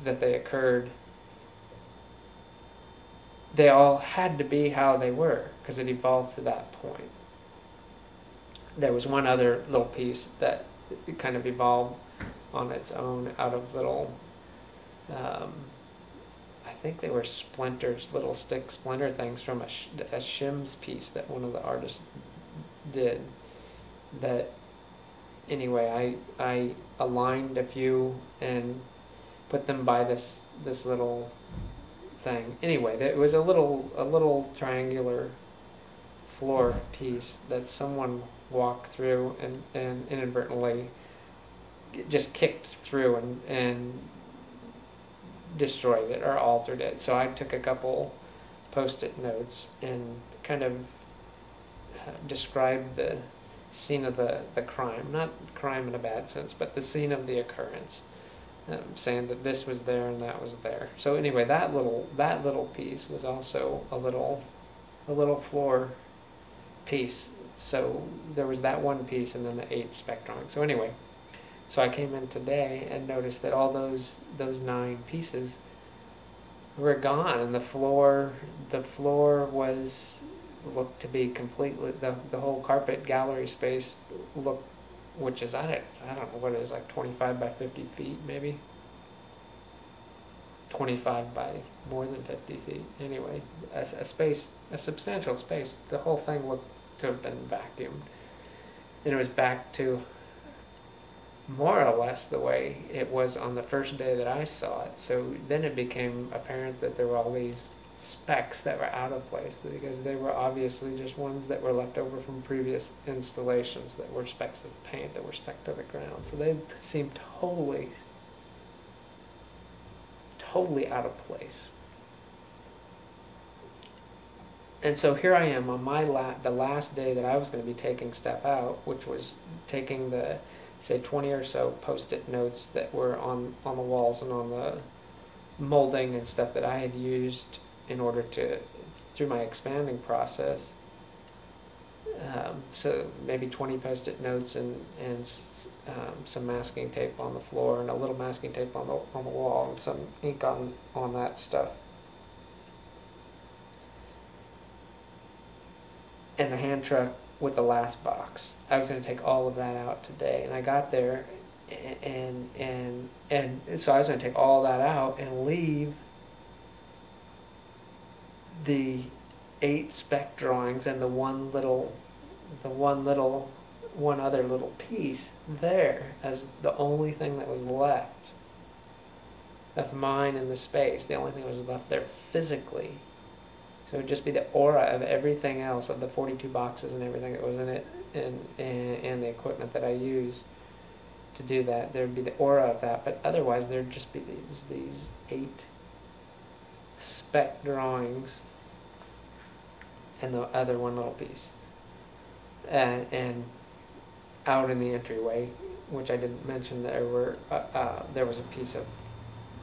that they occurred, they all had to be how they were, because it evolved to that point. There was one other little piece that kind of evolved on its own out of little, I think they were splinters, little stick splinter things from a shims piece that one of the artists did. That, anyway, I aligned a few and put them by this little thing. Anyway, it was a little triangular floor piece that someone walked through and inadvertently just kicked through and destroyed it or altered it. So I took a couple post-it notes and kind of described the scene of the crime, not crime in a bad sense, but the scene of the occurrence, saying that this was there and that was there. So anyway, that little piece was also a little floor piece. So there was that one piece and then the 8 spec drawings. So anyway, so I came in today and noticed that all those 9 pieces were gone, and the floor looked to be completely, the whole carpet gallery space looked, which is, I don't know what it is, like 25 by 50 feet maybe, 25 by more than 50 feet. Anyway, a substantial space. The whole thing looked to have been vacuumed, and it was back to more or less the way it was on the first day that I saw it. So then it became apparent that there were all these specks that were out of place, because they were obviously just ones that were left over from previous installations that were specks of paint that were stuck to the ground. So they seemed totally out of place. And so here I am on the last day that I was going to be taking stuff out, which was taking the, say, 20 or so post-it notes that were on the walls and on the molding and stuff that I had used in order to, through my expanding process. So maybe 20 post-it notes and some masking tape on the floor and a little masking tape on the wall and some ink on that stuff. And the hand truck with the last box. I was going to take all of that out today, and I got there, and so I was going to take all that out and leave the 8 spec drawings and the one other little piece there as the only thing that was left of mine in the space. The only thing that was left there physically. So it would just be the aura of everything else, of the 42 boxes and everything that was in it, and the equipment that I used to do that. There would be the aura of that, but otherwise there would just be these 8 spec drawings and the other one little piece. And out in the entryway, which I didn't mention, there was a piece of,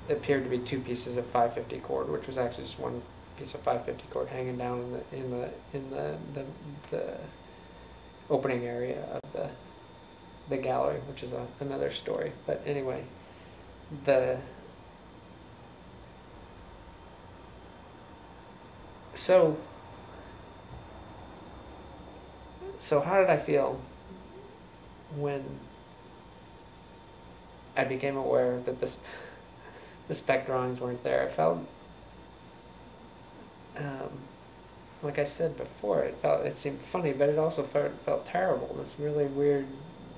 it appeared to be 2 pieces of 550 cord, which was actually just one piece of 550 cord hanging down in the opening area of the gallery, which is another story. But anyway, so how did I feel when I became aware that the spec drawings weren't there? I felt, like I said before, it seemed funny, but it also felt terrible. This really weird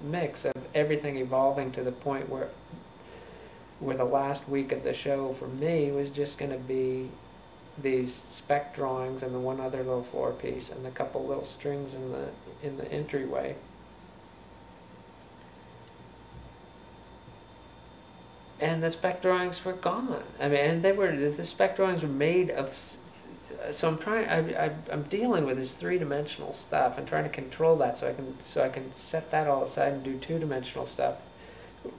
mix of everything evolving to the point where the last week of the show for me was just going to be these spec drawings and the one other little floor piece and a couple little strings in the entryway. And the spec drawings were gone. I mean, and the spec drawings were made of. So I'm dealing with this 3-dimensional stuff and trying to control that so I can set that all aside and do 2-dimensional stuff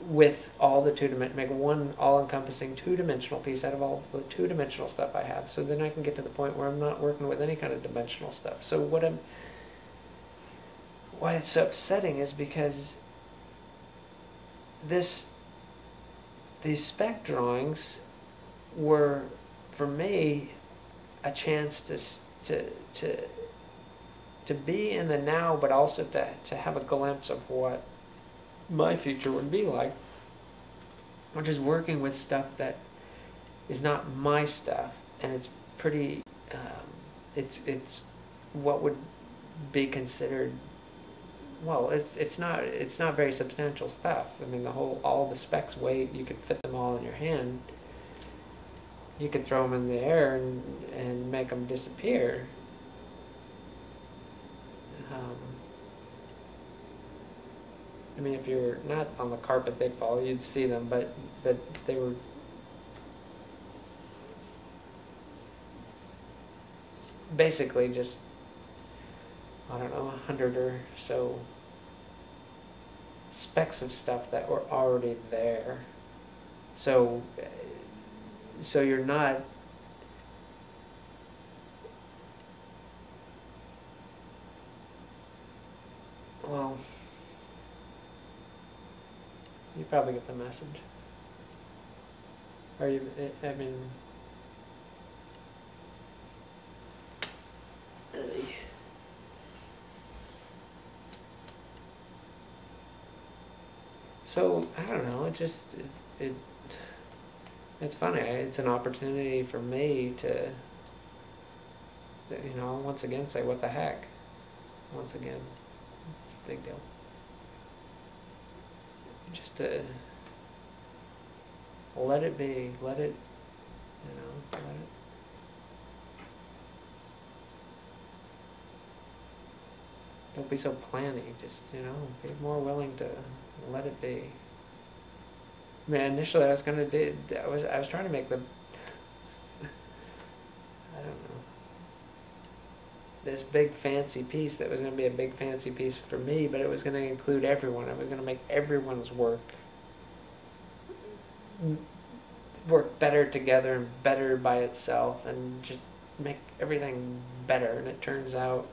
with all the make one all-encompassing 2-dimensional piece out of all the 2-dimensional stuff I have. So then I can get to the point where I'm not working with any kind of dimensional stuff. So why it's so upsetting is because these spec drawings were, for me, a chance to be in the now, but also to have a glimpse of what my future would be like, which is working with stuff that is not my stuff, and it's pretty, it's what would be considered, well, it's not very substantial stuff. I mean, all the specs weigh, you could fit them all in your hand. You could throw them in the air and make them disappear. I mean, if you're not on the carpet, they'd fall, you'd see them, but they were basically just, I don't know, 100 or so specks of stuff that were already there. So you're not, well, you probably get the message. Or you, I mean, so I don't know, it's funny. It's an opportunity for me to, you know, once again say, what the heck? Once again, big deal. Just to let it be, let it, you know, let it. Don't be so planny, just, you know, be more willing to let it be. I mean, initially I was gonna do, I was trying to make the, I don't know, this big fancy piece that was gonna be a big fancy piece for me, but it was gonna include everyone. I was gonna make everyone's work better together and better by itself, and just make everything better. And it turns out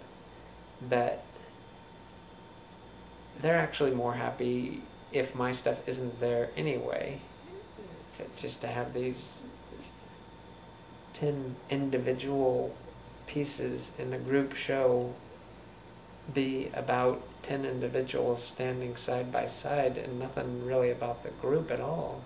that they're actually more happy if my stuff isn't there anyway. It's just to have these 10 individual pieces in a group show be about 10 individuals standing side by side and nothing really about the group at all.